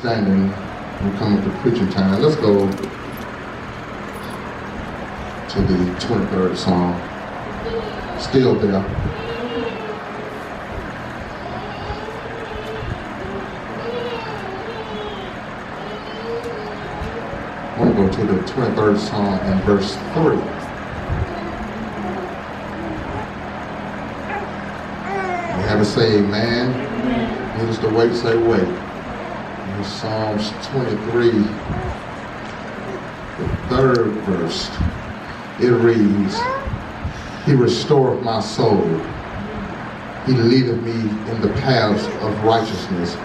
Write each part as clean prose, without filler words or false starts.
standing when we come up to preaching time. Let's go to the 23rd Psalm. Still there. I want to go to the 23rd Psalm and verse 3. You have to say amen. It is the way to say wait. In Psalms 23, the 3rd verse, it reads, He restoreth my soul. He leadeth me in the paths of righteousness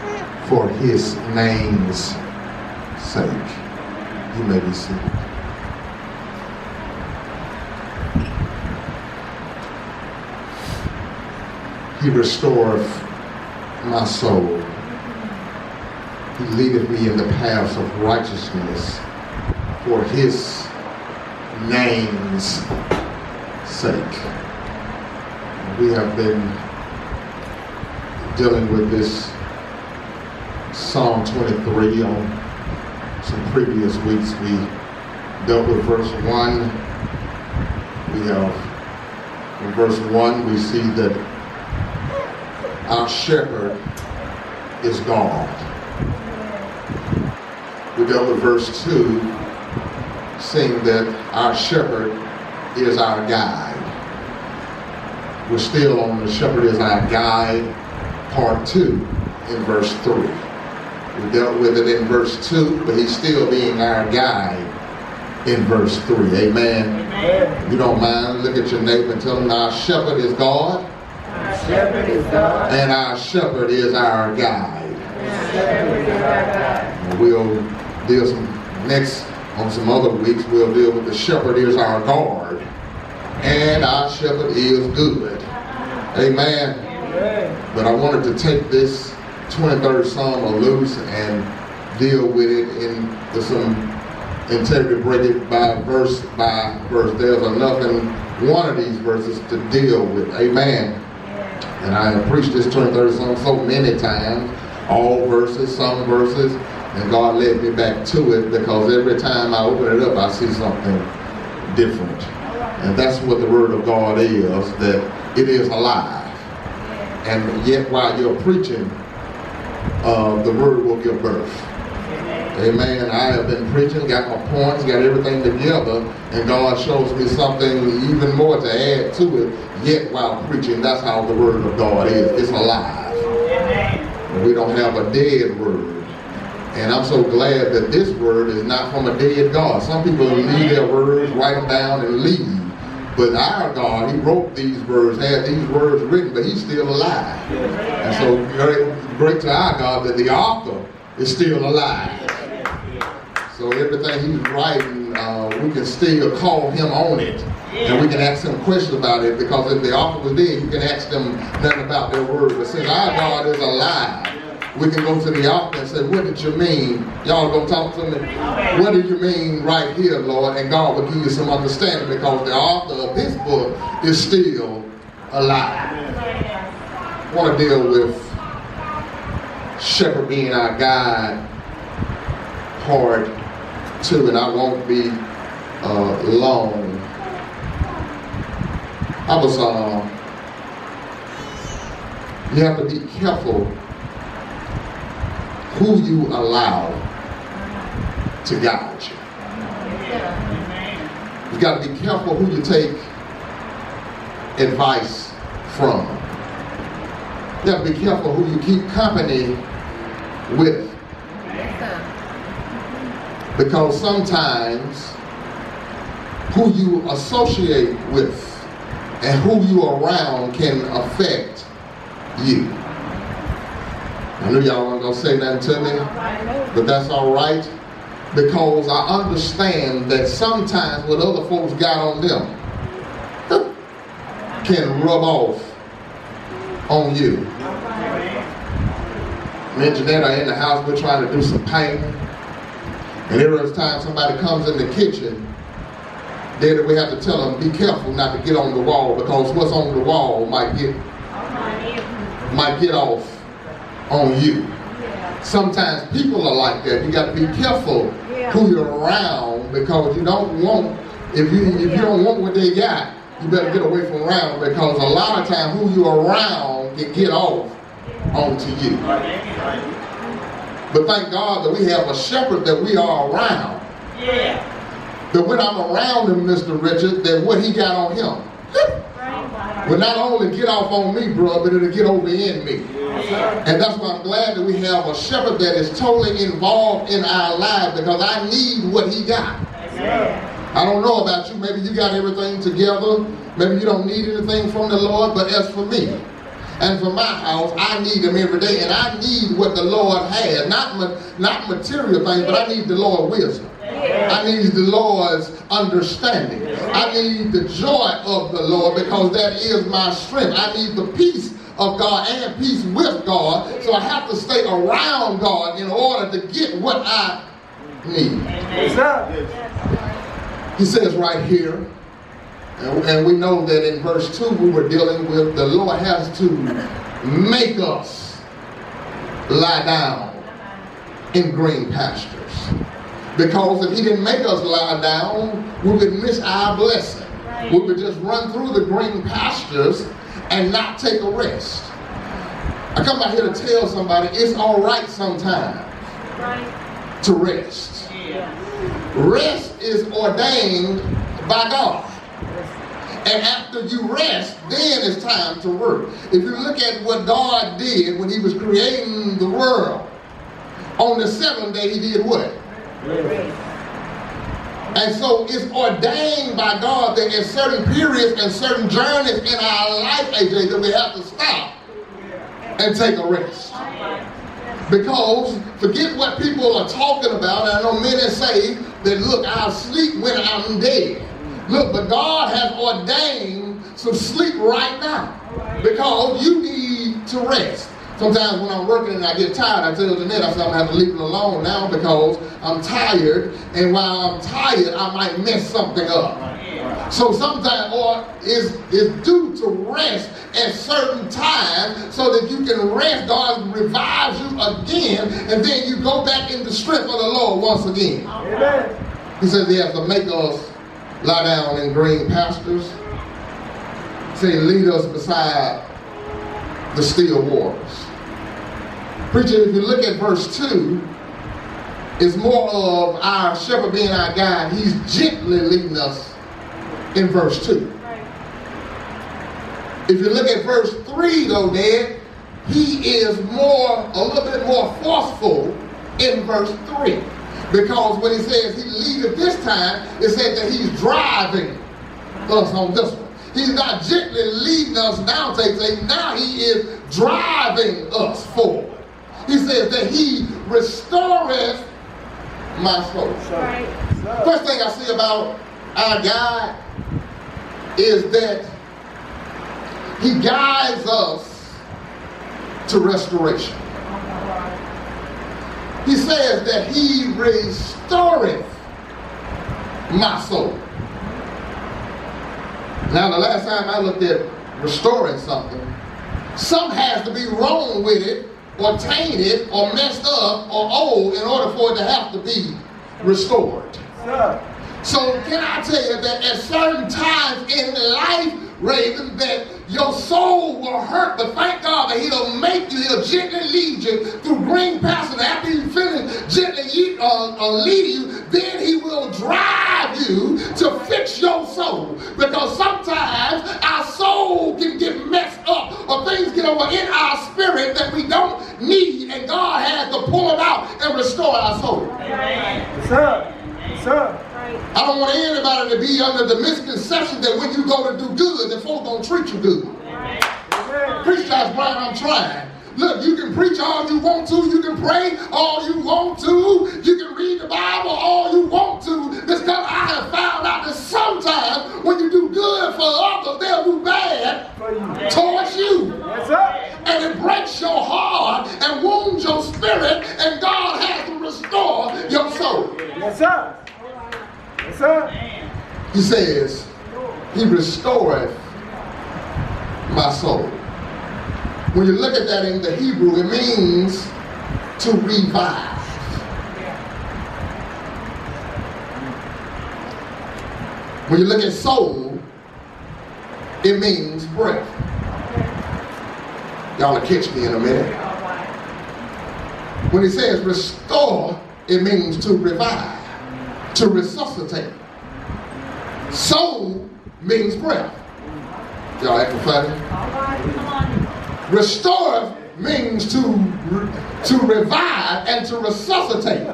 for his name's sake. You may be seated. He restoreth my soul. He leadeth me in the paths of righteousness for his name's sake. We have been dealing with this Psalm 23 on some previous weeks. We dealt with verse 1. In verse 1 we see that our shepherd is God. We dealt with verse 2, seeing that our shepherd is our guide. We're still on the shepherd is our guide, part 2, in verse 3. We dealt with it in verse 2, but he's still being our guide in verse 3. Amen. Amen. If you don't mind, look at your neighbor and tell them our shepherd is God. Our shepherd is God. And our shepherd is our guide. Our shepherd is our guide. We'll deal on some other weeks, we'll deal with the shepherd is our guard. And our shepherd is good. Amen. Amen. But I wanted to take this 23rd Psalm loose and deal with it in some integrity, break it by verse. There's enough in one of these verses to deal with. Amen. And I have preached this 23rd Psalm so many times, all verses, some verses, and God led me back to it because every time I open it up, I see something different. And that's what the Word of God is, that it is alive. And yet while you're preaching, the Word will give birth. Amen. I have been preaching, got my points, got everything together, and God shows me something even more to add to it. Yet while preaching, that's how the Word of God is. It's alive. We don't have a dead Word. And I'm so glad that this Word is not from a dead God. Some people leave their words, write them down, and leave. But our God, he wrote these words, had these words written, but he's still alive. And so great to our God that the author is still alive. So everything he's writing, we can still call him on it. And we can ask him questions about it, because if the author was dead, you can ask them nothing about their word. But since our God is alive, we can go to the author and say, what did you mean? Y'all gonna talk to me? What did you mean right here, Lord? And God will give you some understanding, because the author of this book is still alive. I want to deal with shepherd being our guide, part 2, and I won't be long. You have to be careful who you allow to guide you. You've got to be careful who you take advice from. You have to be careful who you keep company with. Because sometimes who you associate with and who you are around can affect you. I knew y'all weren't going to say nothing to me, but that's all right, because I understand that sometimes what other folks got on them can rub off on you. Me and Jeanette are in the house, we're trying to do some painting, and every time somebody comes in the kitchen, then we have to tell them, be careful not to get on the wall, because what's on the wall might get off on you. Sometimes people are like that. You got to be careful who you're around, because you don't want, if you don't want what they got, you better get away from around, because a lot of times who you're around can get off onto you. But thank God that we have a shepherd that we are around. That when I'm around him, Mr. Richard, that what he got on him will not only get off on me, bro, but it'll get over in me. And that's why I'm glad that we have a shepherd that is totally involved in our lives, because I need what he got. I don't know about you, maybe you got everything together, maybe you don't need anything from the Lord, but as for me and for my house, I need him every day, and I need what the Lord has, not material things, but I need the Lord's wisdom. I need the Lord's understanding. I need the joy of the Lord, because that is my strength. I need the peace of God and peace with God. So I have to stay around God in order to get what I need. He says right here, and we know that in verse 2 we were dealing with, the Lord has to make us lie down in green pastures. Because if he didn't make us lie down, we would miss our blessing. We would just run through the green pastures and not take a rest. I come out here to tell somebody it's all right sometimes to rest. Rest is ordained by God. And after you rest, then it's time to work. If you look at what God did when he was creating the world, on the seventh day he did what? And so it's ordained by God that in certain periods and certain journeys in our life, AJ, that we have to stop and take a rest. Because forget what people are talking about. I know many say that, look, I'll sleep when I'm dead. Look, but God has ordained some sleep right now, because you need to rest. Sometimes when I'm working and I get tired, I tell Jeanette, I say I'm going to have to leave it alone now because I'm tired, and while I'm tired, I might mess something up. So sometimes, or is due to rest at certain times so that you can rest. God revives you again, and then you go back in the strength of the Lord once again. Amen. He says he has to make us lie down in green pastures. Say, lead us beside the still waters. Preacher, if you look at verse 2, it's more of our shepherd being our guide. He's gently leading us in verse 2. If you look at verse 3, though, Dad, he is a little bit more forceful in verse 3. Because when he says he leadeth this time, it says that he's driving us on this one. He's not gently leading us now, now he is driving us forward. He says that he restoreth my soul. First thing I see about our God is that he guides us to restoration. He says that he restoreth my soul. Now, the last time I looked at restoring something has to be wrong with it, or tainted, or messed up, or old in order for it to have to be restored. So can I tell you that at certain times in life, Raven, that your soul will hurt, but thank God that he'll make you, he'll gently lead you through green pastures. After you finish gently leading you, then he will drive you to fix your soul. Because sometimes our soul can get messed up, or things get over in our spirit that we don't need, and God has to pull it out and restore our soul. Yes, sir. Yes, sir. I don't want anybody to be under the misconception that when you go to do good, that folks don't treat you good. Preach, Josh Brown, I'm trying. Look, you can preach all you want to. You can pray all you want to. You can read the Bible all you want to. Because I have found out that sometimes when you do good for others, they'll do bad towards you. Yes, sir. And it breaks your heart and wounds your spirit, and God has to restore your soul. Yes, sir. Yes, sir. He says, he restoreth my soul. When you look at that in the Hebrew, it means to revive. When you look at soul, it means breath. Y'all will catch me in a minute. When it says restore, it means to revive, to resuscitate. Soul means breath. Y'all acting funny? Restore means to revive and to resuscitate.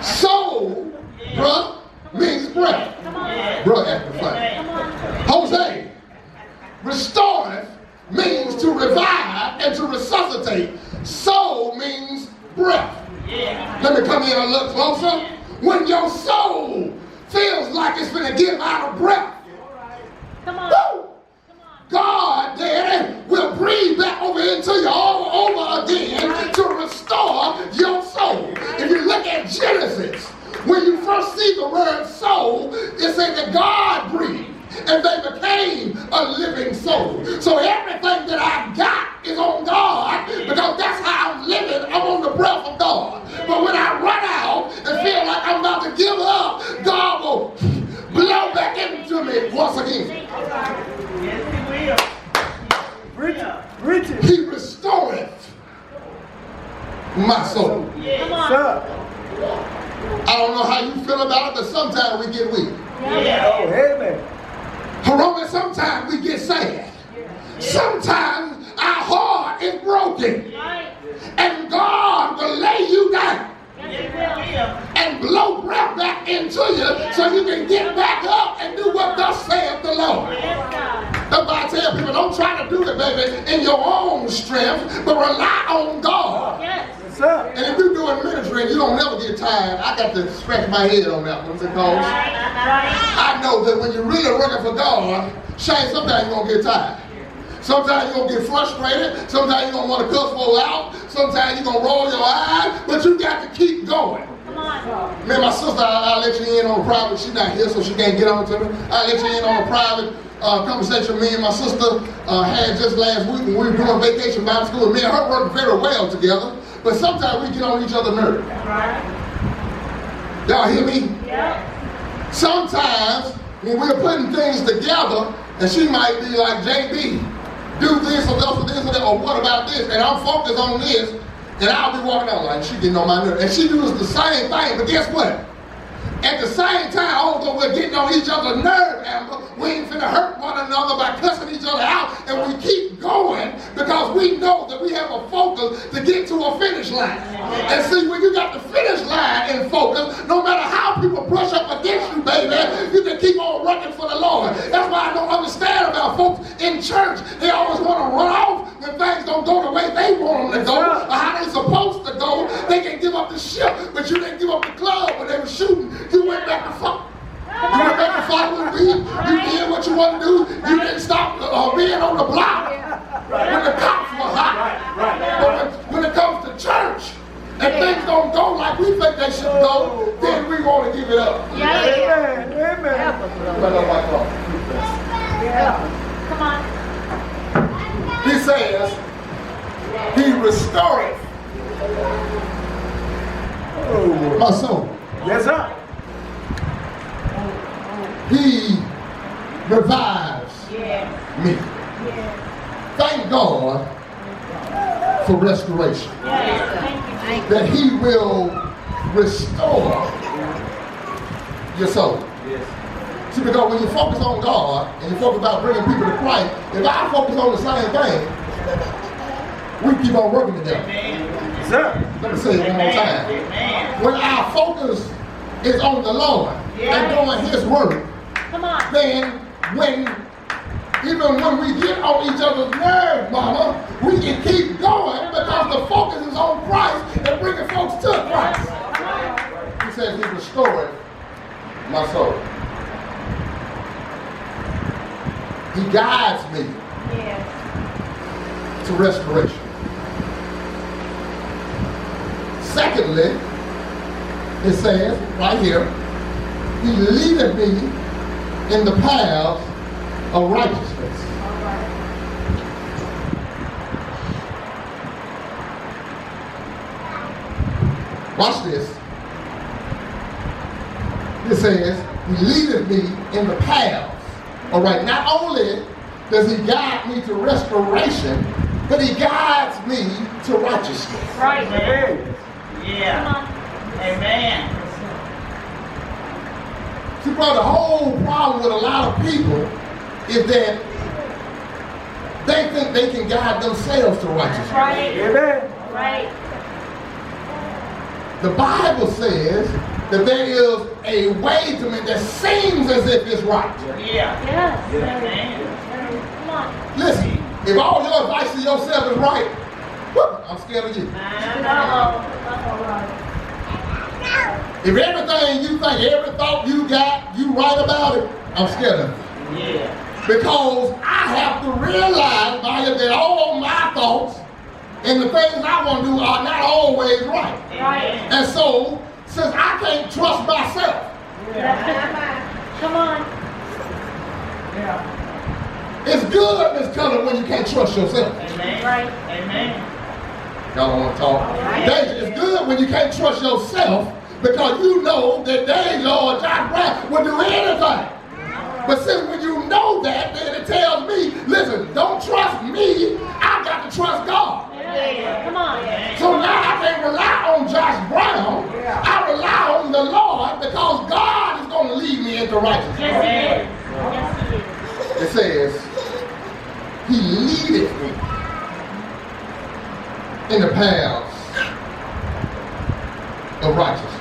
Soul, bruh, means breath. Bruh acting funny. Jose, restore means to revive and to resuscitate. Soul means breath. Let me come in a little closer. When your soul feels like it's going to give out of breath, woo, God then will breathe back over into you all over again to restore your soul. If you look at Genesis, when you first see the word soul, it said that God breathed and they became a living soul. So everything that I got is on God because that's how I'm living. I'm on the breath of God. But when I run out and feel like I'm about to give up, God will blow back into me once again. He restoreth my soul. I don't know how you feel about it, but sometimes we get weak. Amen. Sometimes we get sad. Sometimes our heart is broken. And God will lay you down and blow breath back into you so you can get back up and do what thus saith the Lord. That's why I tell people, don't try to do it, baby, in your own strength, but rely on God. And if you're doing ministry and you don't never get tired, I got to scratch my head on that one because I know that when you're really working for God, Shane, sometimes you're going to get tired. Sometimes you're going to get frustrated. Sometimes you're going to want to cuss folk out. Sometimes you're going to roll your eyes. But you got to keep going. Man, my sister, I'll let you in on a private. She's not here, so she can't get on to me. I'll let you in on a private conversation me and my sister had just last week when we were doing vacation Bible school. Me and her work very well together. But sometimes we get on each other's nerves. Y'all hear me? Yeah. Sometimes when we're putting things together, and she might be like, JB, do this or this or that, or what about this? And I'm focused on this, and I'll be walking out like, she getting on my nerves. And she does the same thing, but guess what? At the same time, although we're getting on each other's nerves, Amber, we ain't finna hurt one another by cussing each other out, and we keep going because we know that we have a focus to get to a finish line. And see, when you got the finish line in focus, no matter how people brush up against you, baby, you can keep on working for the Lord. That's why I don't understand about folks in church. They always want to run off when things don't go the way they want them to go, or how they supposed to go. They can give up the ship, but you didn't give up the club when they were shooting. You went back to fuck. You went back to fight with me. You did what you want to do. You didn't stop being on the block when the cops were hot. But when it comes to church and things don't go like we think they should go, then we want to give it up. Amen. Come on. He says, he restoreth my soul. Yes, sir. He revives me. Thank God for restoration. That he will restore your soul. See, because when you focus on God and you focus about bringing people to Christ, if I focus on the same thing, we keep on working together. Sir. Let me say it one more time. When our focus is on the Lord and doing his work, then even when we get on each other's nerves, mama, we can keep going because the focus is on Christ and bringing folks to Christ. He says he restored my soul. He guides me to restoration. Secondly, it says right here, he leadeth me in the paths of righteousness. Watch this. It says, he leadeth me in the paths. All right, not only does he guide me to restoration, but he guides me to righteousness. Right. Amen. Come on. Amen. See, brother, the whole problem with a lot of people is that they think they can guide themselves to righteousness. Right. Amen. Right. The Bible says that there is a way to me that seems as if it's right. Yeah. Yes. Amen. Come on. Listen, if all your advice to yourself is right, whoop, I'm scared of you. If everything you think, every thought you got, you right about it, I'm scared of you. Yeah. Because I have to realize by it that all my thoughts and the things I want to do are not always right. Right. And so, since I can't trust myself, Come on. it's good, Miss Culler, when you can't trust yourself. Amen. Right. Amen. Y'all don't want to talk. Danger, it's good when you can't trust yourself because you know that they, Lord, John Brown, will do anything. But since when you know that, then it tells me, listen, don't trust me, I got to trust God. Yeah. Come on. So now I can't rely on Josh Brown. I rely on the Lord because God is going to lead me into righteousness. Yes, he is. Yes, he is. It says, he leadeth me in the paths of righteousness.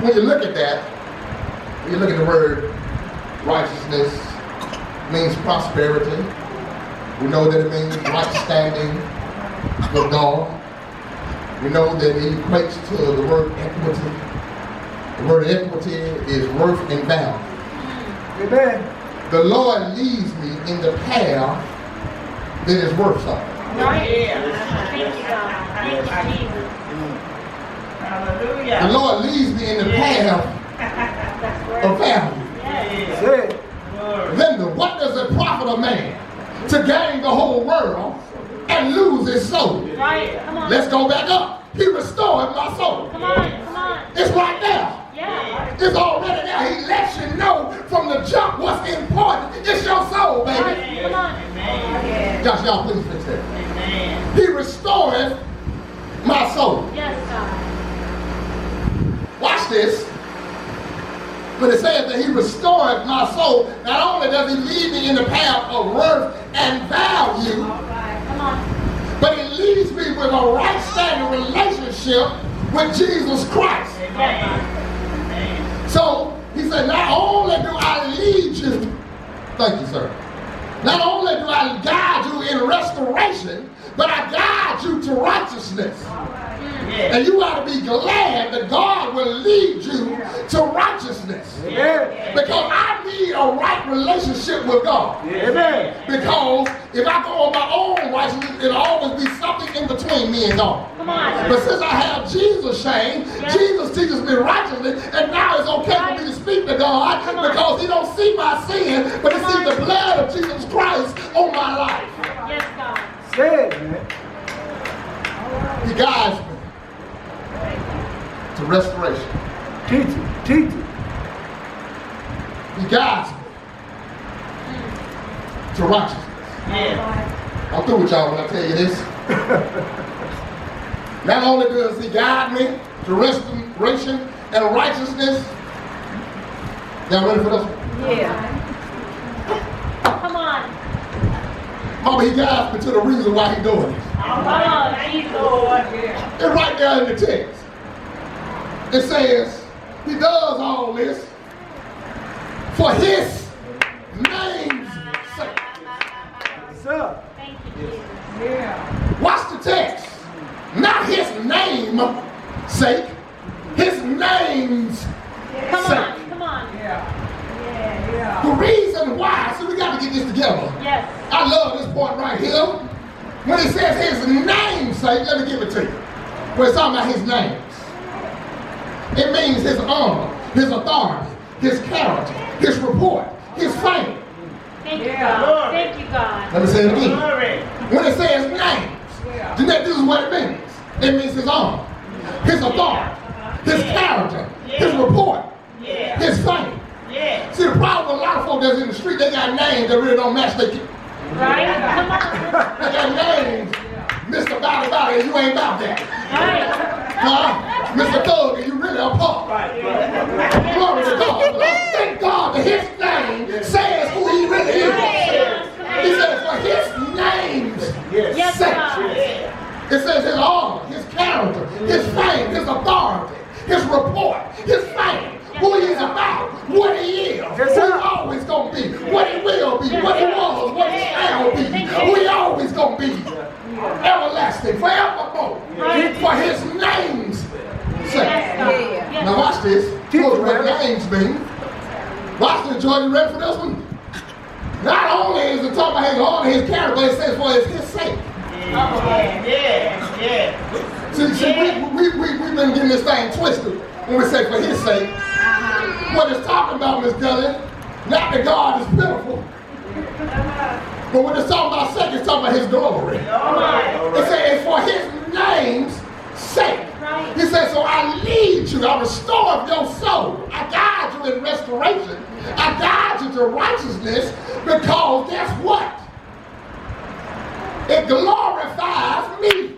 When you look at that, when you look at the word righteousness, it means prosperity. We know that it means right standing with God. We know that it equates to the word equity. The word equity is worth and value. Amen. The Lord leads me in the path that is worth something. Right. Yeah. Thank you, God. Thank you, Jesus. Hallelujah. The Lord leads me in the path That's right. of value. Yes. Say it. Glory. Linda, what does it profit a man to gain the whole world and lose his soul? Right. Come on. Let's go back up. He restored my soul. Come on. Come on. It's right there. Yeah. It's already there. He lets you know from the jump what's important. It's your soul, baby. Right. Come on. Amen. Josh, y'all please fix that. Amen. He restored my soul. Yes, God. Watch this. When it says that he restored my soul, not only does he lead me in the path of worth and value, Come on. but he leads me with a right standing relationship with Jesus Christ. Amen. Amen. So he said, not only do I lead you, thank you, sir. Not only do I guide you in restoration, but I guide you to righteousness. Yeah. And you ought to be glad that God will lead you to righteousness. Amen. Because I need a right relationship with God. Amen. Because if I go on my own righteousness, it'll always be something in between me and God. Come on. But since I have Jesus, Shane, Jesus teaches me righteousness, and now it's okay for me to speak to God because he don't see my sin, but he sees the blood of Jesus Christ on my life. Yes, God. Say it, man. He guides me to restoration. Teach it. Teach it. He guides me to righteousness. Yeah. I'm through with y'all when I tell you this. Not only does he guide me to restoration and righteousness, y'all ready for this one? Yeah. Come on. Mama, he guides me to the reason why he's doing it. Come on, Jesus. It's right there in the text. It says, he does all this for his name's sake. Sir. Thank you, Jesus. Watch the text. Not his name sake, his name's Come sake. on. Come on. The reason why, so we got to get this together. Yes. I love this point right here. When it says his name's sake, let me give it to you. When it's talking about his names. It means his honor, his authority, his character, his report, his fame. Thank you, God. Thank you, God. Let me say it again. Glory. When it says names, then this is what it means. It means his honor, his authority, his character, his report, his fame. Yeah. See, the problem with a lot of folks that's in the street, they got names that really don't match their kid. Right? Come on. They got names, Mr. Body, and you ain't about that. Right. Mr. Thug, and you really a punk. Glory to God. But I thank God that his name says who he really is. He says for his name's Yes, sake. God. It says his honor, his character, his fame, his authority, his report, his fame, who he is about, what he is, who he always gonna be, what he will be, what he was, what he shall be, who he always gonna be, everlasting, forevermore, for his name's sake. Now watch this. George, what names mean. Watch this, George. You ready for this one? Not only is it talking about his honor, his character, but it says for his sake. See, we've been getting this thing twisted when we say for his sake. What it's talking about, Miss Kelly, not that God is pitiful, but when it's talking about sake, it's talking about his glory. It says it's for his name's sake. He says, so I lead you, I restore your soul. I guide you in restoration. I guide you to righteousness because guess what? It glorifies me.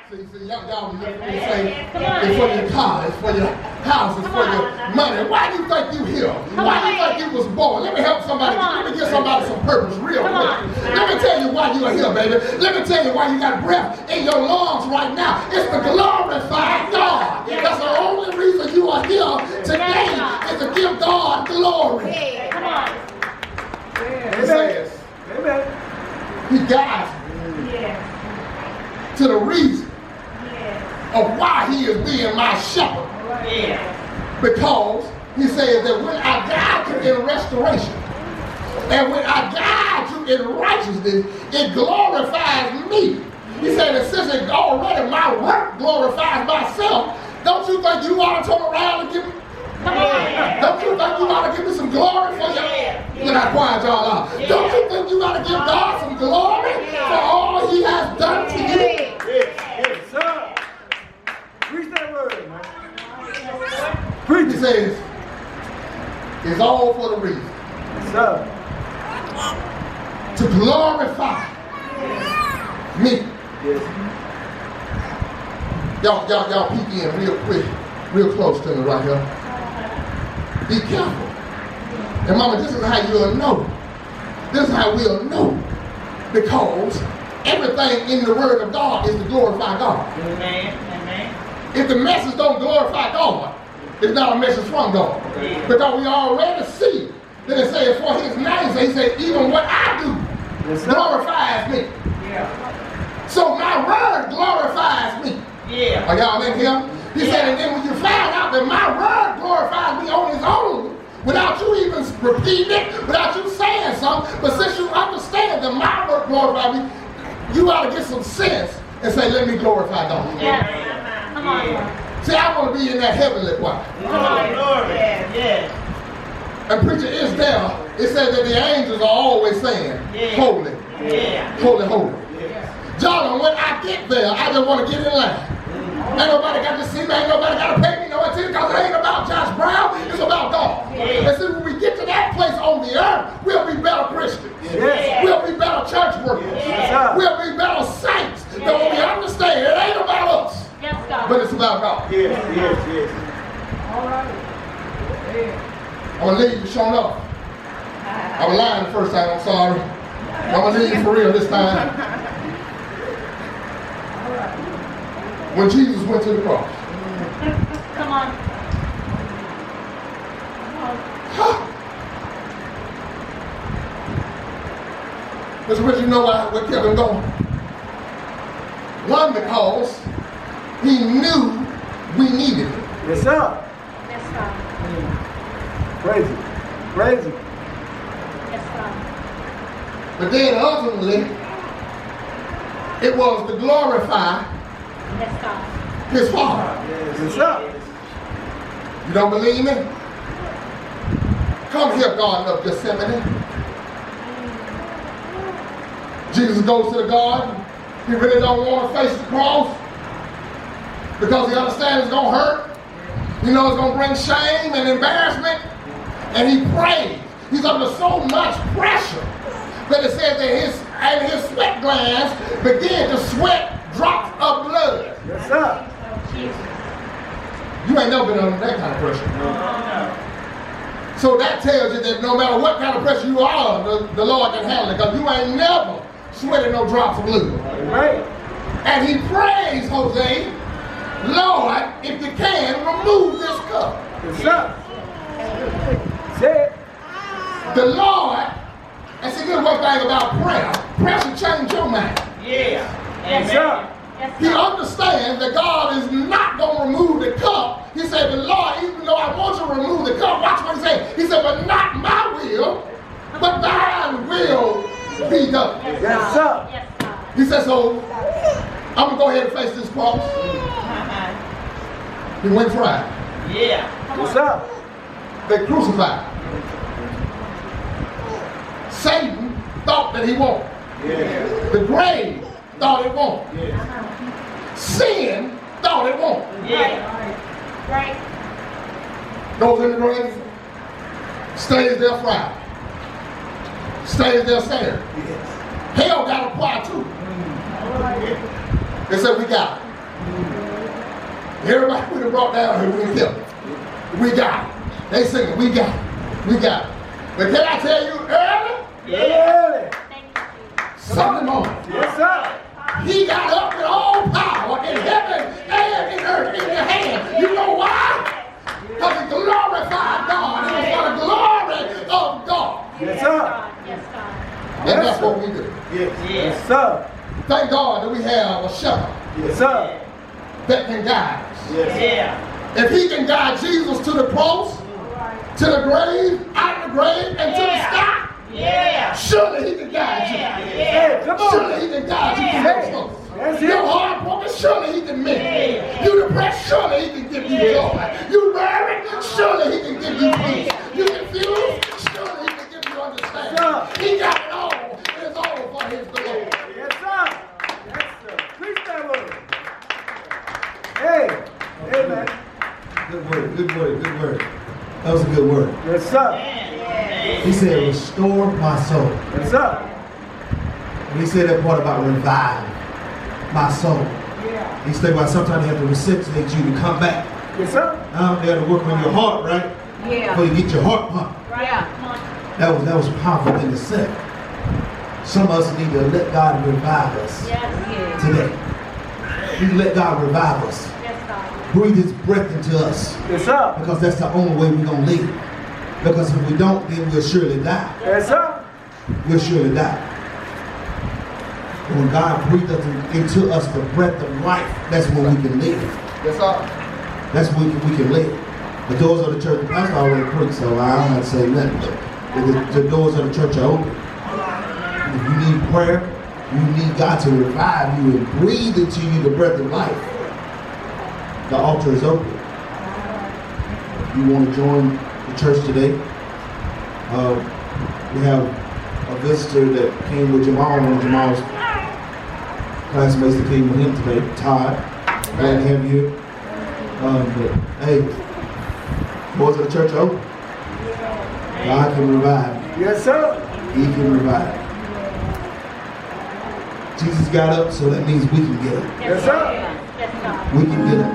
See, y'all say it's for your car, it's for your house, it's for your money. Why do you think you here? Why do you think you was born? Let me help somebody. Let me give somebody some purpose real quick. Let me tell you why you are here, baby. Let me tell you why you got breath in your lungs right now. It's to glorify God. That's the only reason you are here today is to give God glory. Come on. He says, he guides me to the reason of why he is being my shepherd. Because he says that when I guide you in restoration and when I guide you in righteousness, it glorifies me. He said that since it already my work glorifies myself, don't you think you ought to turn around and give me? Don't you think you ought to give me some glory for your? Look how quiet y'all are. Don't you think you ought to give God some glory for all he has done to you? Yes, sir. Preach that word, man. Preach He it. says, it's all for the reason. Yes, sir. To glorify me. Y'all peek in real quick, real close to me right here. Be careful. And mama, this is how you'll know. This is how we'll know. Because everything in the word of God is to glorify God. Amen. If the message don't glorify God, it's not a message from God. Because we already see that it says for his name, he said, even what I do glorifies me. So my word glorifies me. Are y'all in here? He said, and then when you find out that my word glorifies me on its own, without you even repeating it, without you saying something, but since you understand that my word glorifies me, you ought to get some sense and say, let me glorify God. Yes. Come on. See, I want to be in that heavenly choir. And preacher is there. It says that the angels are always saying, holy, holy, holy. John, when I get there, I just want to get in line. Ain't nobody got to see me, ain't nobody got to pay me no attention because it ain't about Josh Brown, it's about God. And see, when we get to that place on the earth, we'll be better Christians. We'll be better church workers. We'll be better saints. But when we understand, it ain't about us, but it's about God. All right. I'm going to leave you showing up. I was lying the first time, I'm sorry. I'm going to leave you for real this time. When Jesus went to the cross. Come on. Mr. Richard, you know what kept him going? One, because he knew we needed it. Yes, sir. Yes, sir. Crazy. Crazy. Yes, sir. But then ultimately, it was to glorify Yes, sir. his Father. Yes, sir. You don't believe me? Come here, Garden of Gethsemane. Jesus goes to the garden. He really don't want to face the cross. because he understands it's going to hurt. You know, it's going to bring shame and embarrassment. And he prays. He's under so much pressure that it says that his sweat glands begin to sweat drops of blood. Yes, sir. You ain't never been under that kind of pressure. No. So that tells you that no matter what kind of pressure you are under, the Lord can handle it, because you ain't never sweated no drops of blood. Right. And he prays, Jose, Lord, if you can, remove this cup. Yes, sir. Say it. The Lord, and see, this is one thing about prayer. Prayer should change your mind. Yeah. Yes, sir. Yes, He sir. understands that God is not going to remove the cup. He said, but Lord, even though I want you to remove the cup, watch what he said. He said, but not my will, but thine will be done. Yes, Yes, God. sir. Yes, God. He said, so I'm going to go ahead and face this cross. He went fried. Yeah. Yes, sir. They crucified. Satan thought that he won. Yeah. The grave thought it won. Yeah. Sin thought it won. Yeah. Right. Goes in the grave, stays there fried. Stays there scared. Yes. Hell got a plot too. They said, we got it. Everybody we done brought down here, we done killed it. We got it. They singing, we got it. We got it. But can I tell you early, Yeah. Thank you, Jesus. Sunday morning, Yes, sir. he got up with all power in heaven and in earth in your hand. You know why? Because he glorified God. It was for the glory of God. Yes, sir. God. Yes, God. And that's what we do. Yes. Yeah. Yes, sir. Thank God that we have a shepherd Yes, sir. that can guide us. Yes. Yeah. If he can guide Jesus to the cross, to the grave, out of the grave, and to the sky, Yeah. surely he can guide you. Yeah. Hey, come on. Surely he can guide you to Hey, the cross. that's Your it. heart broken, surely he can mend it. You depressed, surely he can give you joy. You married, surely he can give you peace. You confused, surely he can give you understanding. He got it all, and it's all for his glory. Yes, sir. Yes, sir. Preach that word. Hey. Amen. Good word, good word, good word. That was a good word. Yes, sir. He said, restore my soul. Yes, sir. And he said that part about revive my soul. He said, well, sometimes you have to resuscitate you to come back. Yes, sir. Now they have to work on your heart, right? Before you get your heart pumped. Right. Come on. That was a powerful thing to say. Some of us need to let God revive us Yes. today. We need to let God revive us. Yes, God. Breathe his breath into us. Yes, sir. Because that's the only way we're going to live. Because if we don't, then we'll surely die. Yes, sir. We'll surely die. When God breathed into us the breath of life, that's when we can live. Yes, sir. That's when we can live. The doors of the church, the pastor already preached, so I don't have to say nothing. The doors of the church are open. If you need prayer, you need God to revive you and breathe into you the breath of life. The altar is open. If you want to join the church today, we have a visitor that came with Jamal, one of Jamal's classmates that came with him today, Todd. Glad to have you. But hey, doors of the church are open. God can revive. Yes, sir. He can revive. Jesus got up, so that means we can get up. Yes, sir. Yes, God. We can get up.